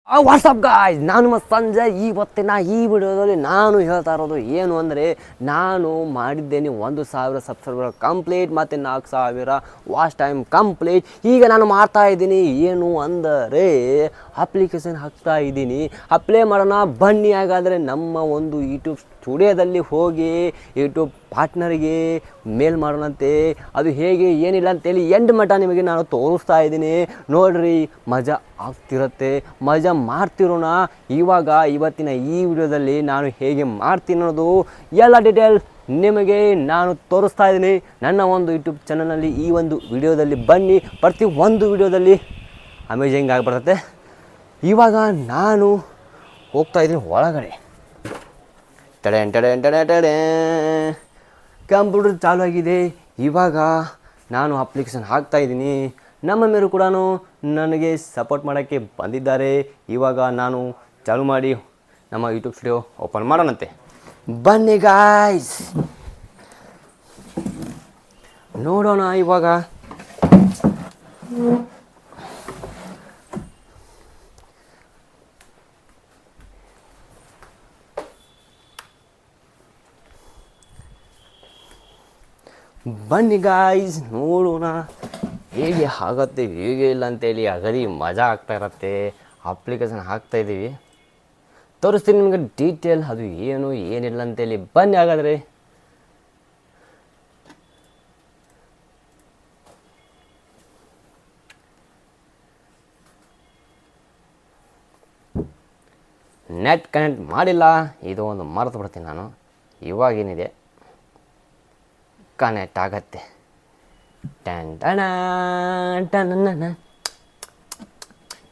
WhatsApp guys, ನಾನು ಮತ್ತು ಸಂಜಯ್ ಇವತ್ತಿನ ಈ ವಿಡಿಯೋದಲ್ಲಿ ನಾನು ಹೇಳ್ತಾ ಇರೋದು ಏನು ಅಂದರೆ, ನಾನು ಮಾಡಿದ್ದೇನೆ 1,000 ಸಬ್ಸ್ಕ್ರೈಬರ್ ಕಂಪ್ಲೀಟ್ ಮತ್ತು 4,000 ವಾಚ್ ಟೈಮ್ ಕಂಪ್ಲೀಟ್. ಈಗ ನಾನು ಮಾಡ್ತಾ ಇದ್ದೀನಿ ಏನು ಅಂದರೆ ಅಪ್ಲಿಕೇಶನ್ ಹಾಕ್ತಾ ಇದ್ದೀನಿ. ಅಪ್ಲೈ ಮಾಡೋಣ ಬನ್ನಿ. ಹಾಗಾದರೆ ನಮ್ಮ ಒಂದು ಯೂಟ್ಯೂಬ್ ಸ್ಟುಡಿಯೋದಲ್ಲಿ ಹೋಗಿ ಯೂಟ್ಯೂಬ್ ಪಾರ್ಟ್ನರಿಗೆ ಮೇಲ್ ಮಾಡೋಣಂತೆ. ಅದು ಹೇಗೆ ಏನಿಲ್ಲ ಅಂತೇಳಿ ಎಂಡ್ ಮಟ್ಟ ನಿಮಗೆ ನಾನು ತೋರಿಸ್ತಾ ಇದ್ದೀನಿ. ನೋಡ್ರಿ, ಮಜಾ ಆಗ್ತಿರುತ್ತೆ, ಮಜಾ ಮಾಡ್ತಿರೋಣ. ಇವತ್ತಿನ ಈ ವಿಡಿಯೋದಲ್ಲಿ ನಾನು ಹೇಗೆ ಮಾಡ್ತೀನಿ ಅನ್ನೋದು ಎಲ್ಲ ಡೀಟೇಲ್ ನಿಮಗೆ ನಾನು ತೋರಿಸ್ತಾ ಇದ್ದೀನಿ. ನನ್ನ ಒಂದು ಯೂಟ್ಯೂಬ್ ಚಾನಲ್ನಲ್ಲಿ ಈ ಒಂದು ವಿಡಿಯೋದಲ್ಲಿ ಬನ್ನಿ. ಪ್ರತಿ ಒಂದು ವಿಡಿಯೋದಲ್ಲಿ ಅಮೇಜಿಂಗ್ ಆಗಿಬಿಡುತ್ತೆ. ಇವಾಗ ನಾನು ಹೋಗ್ತಾ ಇದ್ದೀನಿ ಒಳಗಡೆ. ಟಡೆ ಕಂಪ್ಯೂಟರ್ ಚಾಲು ಆಗಿದೆ. ಇವಾಗ ನಾನು ಅಪ್ಲಿಕೇಶನ್ ಹಾಕ್ತಾಯಿದ್ದೀನಿ. ನಮ್ಮ ಮೇಲೂ ಕೂಡ ನನಗೆ ಸಪೋರ್ಟ್ ಮಾಡೋಕ್ಕೆ ಬಂದಿದ್ದಾರೆ. ಇವಾಗ ನಾನು ಚಾಲು ಮಾಡಿ ನಮ್ಮ ಯೂಟ್ಯೂಬ್ ಸ್ಟುಡಿಯೋ ಓಪನ್ ಮಾಡೋಣಂತೆ. ಬನ್ನಿ ಗಾಯ್ಸ್, ನೋಡೋಣ. ಇವಾಗ ಬನ್ನಿ ಗಾಯ್ಸ್, ನೋಡೋಣ ಹೇಗೆ ಆಗುತ್ತೆ ಹೇಗೆ ಇಲ್ಲ ಅಂತೇಳಿ. ಅಗದಿ ಮಜಾ ಆಗ್ತಾ ಇರುತ್ತೆ. ಅಪ್ಲಿಕೇಶನ್ ಹಾಕ್ತಾಯಿದ್ದೀವಿ, ತೋರಿಸ್ತೀನಿ ನಿಮಗೆ ಡೀಟೇಲ್ ಅದು ಏನು ಏನಿಲ್ಲ ಅಂತೇಳಿ. ಬನ್ನಿ ಹಾಗಾದರೆ. ನೆಟ್ ಕನೆಕ್ಟ್ ಮಾಡಿಲ್ಲ, ಇದು ಒಂದು ಮರೆತು ಬಿಡ್ತೀನಿ ನಾನು. ಇವಾಗೇನಿದೆ ಕನೆಕ್ಟ್ ಆಗತ್ತೆ. ಟನ್ ಟಣ ಟನ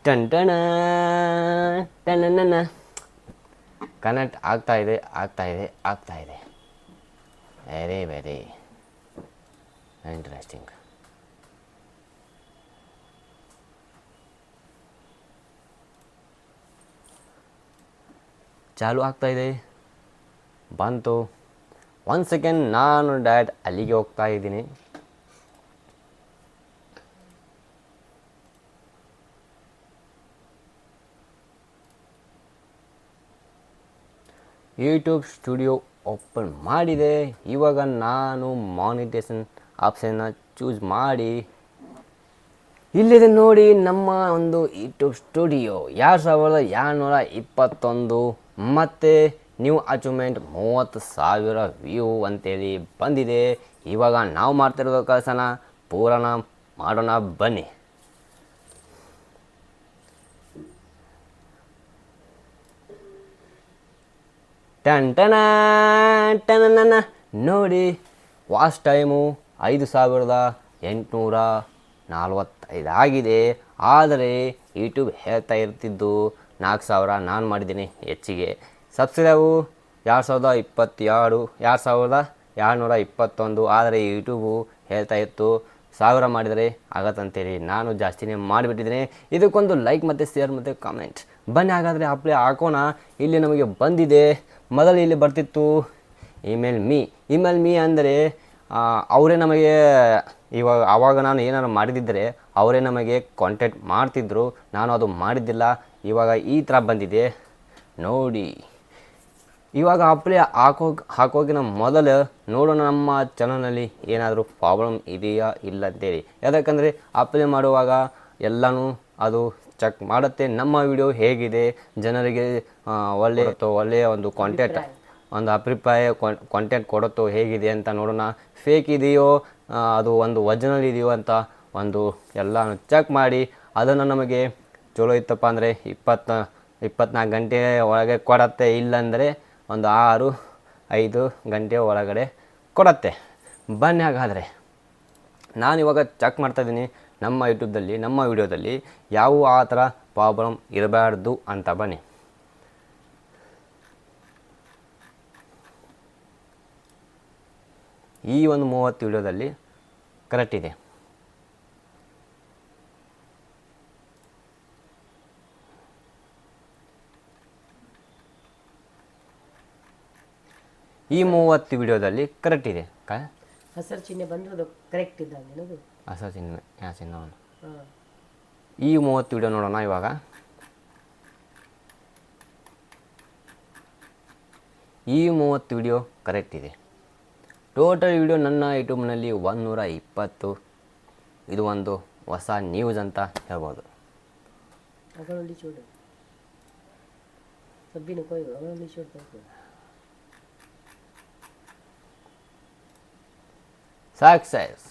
ಟನ್ ಟಣ ಟನ ಕನೆಕ್ಟ್ ಆಗ್ತಾ ಇದೆ. Very interesting. ಚಾಲು ಆಗ್ತಾಯಿದೆ, ಬಂತು. 1 ಸೆಕೆಂಡ್, ನಾನು ಡೈರೆಕ್ಟ್ ಅಲ್ಲಿಗೆ ಹೋಗ್ತಾ ಇದ್ದೀನಿ. ಯೂಟ್ಯೂಬ್ ಸ್ಟುಡಿಯೋ ಓಪನ್ ಮಾಡಿದೆ. ಇವಾಗ ನಾನು ಮಾನಿಟೇಷನ್ ಆಪ್ಷನ್ನ ಚೂಸ್ ಮಾಡಿ, ಇಲ್ಲಿದೆ ನೋಡಿ ನಮ್ಮ ಒಂದು ಯೂಟ್ಯೂಬ್ ಸ್ಟುಡಿಯೋ. 2,221 ಮತ್ತು ನ್ಯೂ ಅಚೀವ್ಮೆಂಟ್ 30,000 ವ್ಯೂ ಅಂತೇಳಿ ಬಂದಿದೆ. ಇವಾಗ ನಾವು ಮಾಡ್ತಿರೋದು ಕೆಲಸನ ಪೂರ್ಣ ಮಾಡೋಣ ಬನ್ನಿ. ಟನ್ ಟನ ಟನ ನೋಡಿ, ವಾಚ್ ಟೈಮು 5,845 ಆಗಿದೆ. ಆದರೆ ಯೂಟ್ಯೂಬ್ ಹೇಳ್ತಾ ಇರ್ತಿದ್ದು 4,000. ನಾನು ಮಾಡಿದ್ದೀನಿ ಹೆಚ್ಚಿಗೆ. ಸಬ್ಸ್ಕ್ರೈಬು 2,221. ಆದರೆ ಯೂಟ್ಯೂಬು ಹೇಳ್ತಾ ಇತ್ತು 1,000 ಮಾಡಿದರೆ ಆಗತ್ತಂತೇಳಿ. ನಾನು ಜಾಸ್ತಿನೇ ಮಾಡಿಬಿಟ್ಟಿದ್ದೀನಿ. ಇದಕ್ಕೊಂದು ಲೈಕ್ ಮತ್ತು ಶೇರ್ ಮತ್ತು ಕಾಮೆಂಟ್. ಬನ್ನಿ ಹಾಗಾದರೆ ಅಪ್ಲೈ ಹಾಕೋಣ. ಇಲ್ಲಿ ನಮಗೆ ಬಂದಿದೆ. ಮೊದಲು ಇಲ್ಲಿ ಬರ್ತಿತ್ತು ಇಮೇಲ್ ಮೀ ಅಂದರೆ ಅವರೇ ನಮಗೆ ಆವಾಗ ನಾನು ಏನಾರು ಮಾಡಿದ್ದರೆ ಅವರೇ ನಮಗೆ ಕಾಂಟ್ಯಾಕ್ಟ್ ಮಾಡ್ತಿದ್ರು. ನಾನು ಅದು ಮಾಡಿದ್ದಿಲ್ಲ. ಇವಾಗ ಈ ಥರ ಬಂದಿದೆ ನೋಡಿ. ಇವಾಗ ಅಪ್ಲೈ ಹಾಕೋಗಿನ ಮೊದಲು ನೋಡೋಣ ನಮ್ಮ ಚಾನಲ್ನಲ್ಲಿ ಏನಾದರೂ ಪ್ರಾಬ್ಲಮ್ ಇದೆಯಾ ಇಲ್ಲ ಅಂತೇಳಿ. ಯಾಕಂದರೆ ಅಪ್ಲೈ ಮಾಡುವಾಗ ಎಲ್ಲನೂ ಅದು ಚೆಕ್ ಮಾಡುತ್ತೆ. ನಮ್ಮ ವಿಡಿಯೋ ಹೇಗಿದೆ, ಜನರಿಗೆ ಒಳ್ಳೆಯ ಒಂದು ಅಭಿಪ್ರಾಯ ಕಾಂಟ್ಯಾಕ್ಟ್ ಕೊಡುತ್ತೋ ಹೇಗಿದೆ ಅಂತ ನೋಡೋಣ. ಫೇಕ್ ಇದೆಯೋ ಅದು ಒಂದು ಒರಿಜಿನಲ್ ಇದೆಯೋ ಅಂತ ಒಂದು ಎಲ್ಲ ಚೆಕ್ ಮಾಡಿ ಅದನ್ನು ನಮಗೆ ಚಲೋ ಇತ್ತಪ್ಪ ಅಂದರೆ 24 ಗಂಟೆ ಒಳಗೆ ಕೊಡತ್ತೆ. ಇಲ್ಲಾಂದರೆ ಒಂದು 6-5 ಗಂಟೆ ಒಳಗಡೆ ಕೊಡತ್ತೆ. ಬನ್ನಿ ಹಾಗಾದರೆ. ನಾನಿವಾಗ ಚೆಕ್ ಮಾಡ್ತಾಯಿದ್ದೀನಿ ನಮ್ಮ ಯೂಟ್ಯೂಬ್ದಲ್ಲಿ, ನಮ್ಮ ವಿಡಿಯೋದಲ್ಲಿ ಯಾವ ಆ ಥರ ಪ್ರಾಬ್ಲಮ್ ಇರಬಾರ್ದು ಅಂತ. ಬನ್ನಿ. ಈ ಒಂದು 30 ವಿಡಿಯೋದಲ್ಲಿ ಕರೆಕ್ಟ್ ಇದೆ. ಈ 30 ವಿಡಿಯೋದಲ್ಲಿ ಕರೆಕ್ಟ್ ಇದೆ. ಹಸಿರು ಚಿಹ್ನೆ ಬಂದ್ರೆ ಕರೆಕ್ಟ್ ಇದ್ದಂಗೆ ಅದು. ಹಸಿರು ಚಿಹ್ನೆ ಯಾವ ಚಿಹ್ನೆ? ಈ 30 ವಿಡಿಯೋ ನೋಡೋಣ ಇವಾಗ. ಈ 30 ವಿಡಿಯೋ ಕರೆಕ್ಟ್ ಇದೆ. ಟೋಟಲ್ ವಿಡಿಯೋ ನನ್ನ ಯೂಟ್ಯೂಬ್ನಲ್ಲಿ 120. ಇದು ಒಂದು ಹೊಸ ನ್ಯೂಸ್ ಅಂತ ಹೇಳ್ಬೋದು. ಸಕ್ಸಸ್.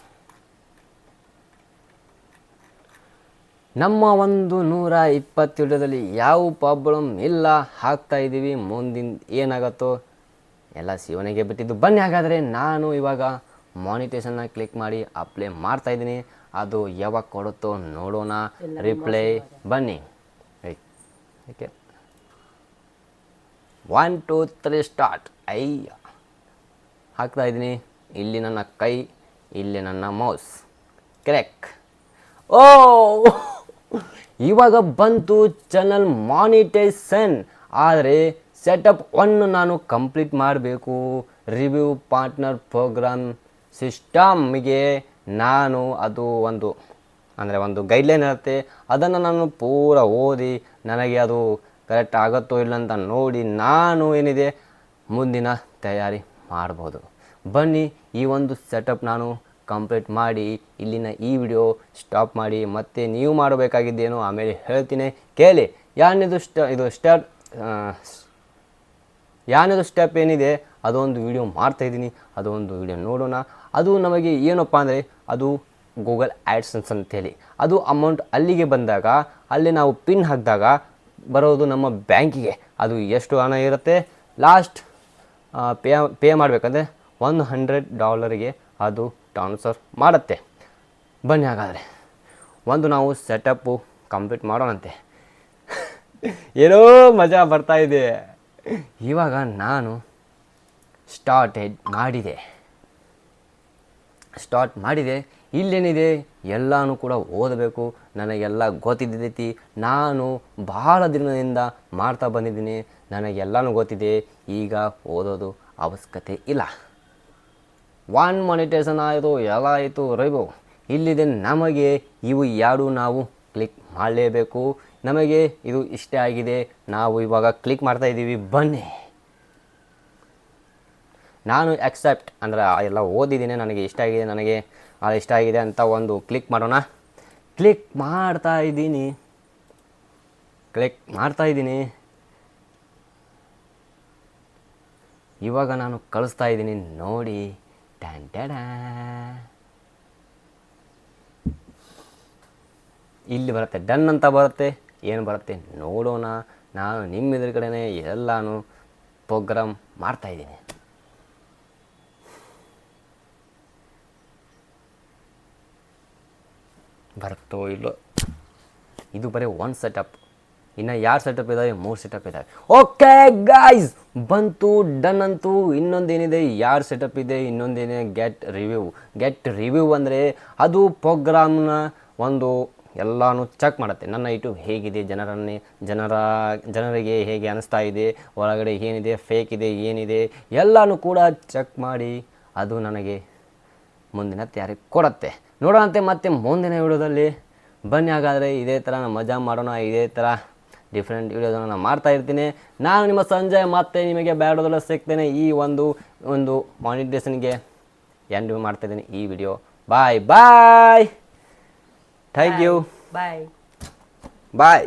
ನಮ್ಮ ಒಂದು 120 ವಿಡಿಯೋದಲ್ಲಿ ಯಾವ ಪ್ರಾಬ್ಲಮ್ ಇಲ್ಲ, ಹಾಕ್ತಾ ಇದ್ದೀವಿ. ಮುಂದಿನ ಏನಾಗುತ್ತೋ ಎಲ್ಲ ಶಿವನಿಗೆ ಬಿಟ್ಟಿದ್ದು. ಬನ್ನಿ ಹಾಗಾದರೆ ನಾನು ಇವಾಗ ಮಾನಿಟೇಷನ್ನ ಕ್ಲಿಕ್ ಮಾಡಿ ಅಪ್ಲೈ ಮಾಡ್ತಾಯಿದ್ದೀನಿ. ಅದು ಯಾವಾಗ ಕೊಡುತ್ತೋ ನೋಡೋಣ. ರಿಪ್ಲೈ ಬನ್ನಿ. Okay 1 2 3 start. ಹಾಕ್ತಾಯಿದ್ದೀನಿ. ಇಲ್ಲಿ ನನ್ನ ಕೈ, ಇಲ್ಲಿ ನನ್ನ ಮೌಸ್. ಕ್ಲಿಕ್. ಓ ಇವಾಗ ಬಂತು ಚಾನಲ್ ಮಾನಿಟೈಸೇಷನ್. ಆದರೆ ಸೆಟಪ್ 1 ನಾನು ಕಂಪ್ಲೀಟ್ ಮಾಡಬೇಕು. ರಿವ್ಯೂ ಪಾರ್ಟ್ನರ್ ಪ್ರೋಗ್ರಾಮ್ ಸಿಸ್ಟಮ್ಗೆ ನಾನು ಅದು ಒಂದು ಗೈಡ್ಲೈನ್ ಇರುತ್ತೆ. ಅದನ್ನು ನಾನು ಪೂರ ಓದಿ ನನಗೆ ಅದು ಕರೆಕ್ಟ್ ಆಗುತ್ತೋ ಇಲ್ಲ ಅಂತ ನೋಡಿ ನಾನು ಏನಿದೆ ಮುಂದಿನ ತಯಾರಿ ಮಾಡ್ಬೋದು. ಬನ್ನಿ ಈ ಒಂದು ಸೆಟಪ್ ನಾನು ಕಂಪ್ಲೀಟ್ ಮಾಡಿ ಇಲ್ಲಿನ ಈ ವಿಡಿಯೋ ಸ್ಟಾಪ್ ಮಾಡಿ ಮತ್ತೆ ನೀವು ಮಾಡಬೇಕಾಗಿದ್ದೇನು ಆಮೇಲೆ ಹೇಳ್ತೀನಿ, ಕೇಳಿ. ಯಾನಿದು ಸ್ಟೆಪ್ ಏನಿದೆ ಅದೊಂದು ವಿಡಿಯೋ ಮಾಡ್ತಾಯಿದ್ದೀನಿ. ಅದೊಂದು ವಿಡಿಯೋ ನೋಡೋಣ. ಅದು ನಮಗೆ ಏನಪ್ಪ ಅಂದರೆ ಅದು ಗೂಗಲ್ ಆ್ಯಡ್ಸೆನ್ಸ್ ಅಂತೇಳಿ ಅದು ಅಮೌಂಟ್ ಅಲ್ಲಿಗೆ ಬಂದಾಗ ಅಲ್ಲಿ ನಾವು ಪಿನ್ ಹಾಕಿದಾಗ ಬರೋದು ನಮ್ಮ ಬ್ಯಾಂಕಿಗೆ. ಅದು ಎಷ್ಟು ಹಣ ಇರುತ್ತೆ ಲಾಸ್ಟ್ ಪೇ ಮಾಡಬೇಕಂದ್ರೆ $100 ಅದು ಟ್ರಾನ್ಸ್ಫರ್ ಮಾಡುತ್ತೆ. ಬನ್ನಿ ಹಾಗಾದರೆ ನಾವು ಸೆಟಪ್ಪು ಕಂಪ್ಲೀಟ್ ಮಾಡೋಣಂತೆ. ಏನೋ ಮಜಾ ಬರ್ತಾ ಇದೆ. ಇವಾಗ ನಾನು ಸ್ಟಾರ್ಟ್ ಮಾಡಿದೆ. ಇಲ್ಲೇನಿದೆ ಎಲ್ಲನೂ ಕೂಡ ಓದಬೇಕು. ನನಗೆಲ್ಲ ಗೊತ್ತಿದ್ದೈತಿ. ನಾನು ಬಹಳ ದಿನದಿಂದ ಮಾಡ್ತಾ ಬಂದಿದ್ದೀನಿ. ನನಗೆಲ್ಲನೂ ಗೊತ್ತಿದೆ. ಈಗ ಓದೋದು ಅವಶ್ಯಕತೆ ಇಲ್ಲ. 1 ಮಾನಿಟೈಸೇಷನ್ ಆಯಿತು, ಎಲ್ಲ ಆಯಿತು. ರಿವ್ಯೂ ಇಲ್ಲಿದೆ. ನಮಗೆ ಇವು ಎರಡು ನಾವು ಕ್ಲಿಕ್ ಮಾಡಲೇಬೇಕು. ನಮಗೆ ಇದು ಇಷ್ಟ ಆಗಿದೆ, ನಾವು ಇವಾಗ ಕ್ಲಿಕ್ ಮಾಡ್ತಾ ಇದ್ದೀವಿ. ಬನ್ನಿ ನಾನು ಎಕ್ಸೆಪ್ಟ್ ಅಂದರೆ ಎಲ್ಲ ಓದಿದ್ದೀನಿ, ನನಗೆ ಇಷ್ಟ ಆಗಿದೆ ಅಂತ ಒಂದು ಕ್ಲಿಕ್ ಮಾಡೋಣ. ಕ್ಲಿಕ್ ಮಾಡ್ತಾ ಇದ್ದೀನಿ. ಇವಾಗ ನಾನು ಕಳಿಸ್ತಾ ಇದ್ದೀನಿ ನೋಡಿ. ಇಲ್ಲಿ ಬರುತ್ತೆ, ಡನ್ ಅಂತ ಬರುತ್ತೆ. ಏನು ಬರುತ್ತೆ ನೋಡೋಣ. ನಾನು ನಿಮ್ಮ ಇದ್ರ ಕಡೆನೇ ಎಲ್ಲನೂ ಪ್ರೋಗ್ರಾಮ್ ಮಾಡ್ತಾಯಿದ್ದೀನಿ. ಬರುತ್ತೋ ಇಲ್ಲೋ. ಇದು ಬರೀ 1 ಸೆಟಪ್. ಇನ್ನು 2 ಸೆಟಪ್ ಇದ್ದಾವೆ, 3 ಸೆಟಪ್ ಇದ್ದಾವೆ. ಓಕೆ ಗಾಯ್ಸ್, ಬಂತು, ಡನ್ ಅಂತೂ. ಇನ್ನೊಂದೇನಿದೆ, 2 ಸೆಟಪ್ ಇದೆ. ಇನ್ನೊಂದೇನಿದೆ ಗೆಟ್ ರಿವ್ಯೂ ಅಂದರೆ ಅದು ಪ್ರೋಗ್ರಾಮ್ನ ಎಲ್ಲನೂ ಚೆಕ್ ಮಾಡುತ್ತೆ. ನನ್ನ ಯೂಟ್ಯೂಬ್ ಹೇಗಿದೆ, ಜನರಿಗೆ ಹೇಗೆ ಅನಿಸ್ತಾ ಇದೆ, ಒಳಗಡೆ ಏನಿದೆ, ಫೇಕ್ ಇದೆ, ಏನಿದೆ ಎಲ್ಲನೂ ಕೂಡ ಚೆಕ್ ಮಾಡಿ ಅದು ನನಗೆ ಮುಂದಿನ ತಯಾರಿ ಕೊಡುತ್ತೆ. ನೋಡೋಣಂತೆ ಮತ್ತೆ ಮುಂದಿನ ವಿಡಿಯೋದಲ್ಲಿ. ಬನ್ನಿ ಹಾಗಾದರೆ ಇದೇ ಥರ ಮಜಾ ಮಾಡೋಣ. ಇದೇ ಥರ ಡಿಫ್ರೆಂಟ್ ವಿಡಿಯೋದನ್ನು ನಾನು ಮಾಡ್ತಾಯಿರ್ತೀನಿ. ನಾನು ನಿಮ್ಮ ಸಂಜಯ್ ಮತ್ತೆ ನಿಮಗೆ ಬೇಡೋದೆಲ್ಲ ಸಿಗ್ತೇನೆ. ಈ ಒಂದು ಮಾನಿಟೈಸೇಷನ್ಗೆ ಎಂಡ್ ಮಾಡ್ತಾಯಿದ್ದೀನಿ ಈ video. Bye. Thank you. Bye.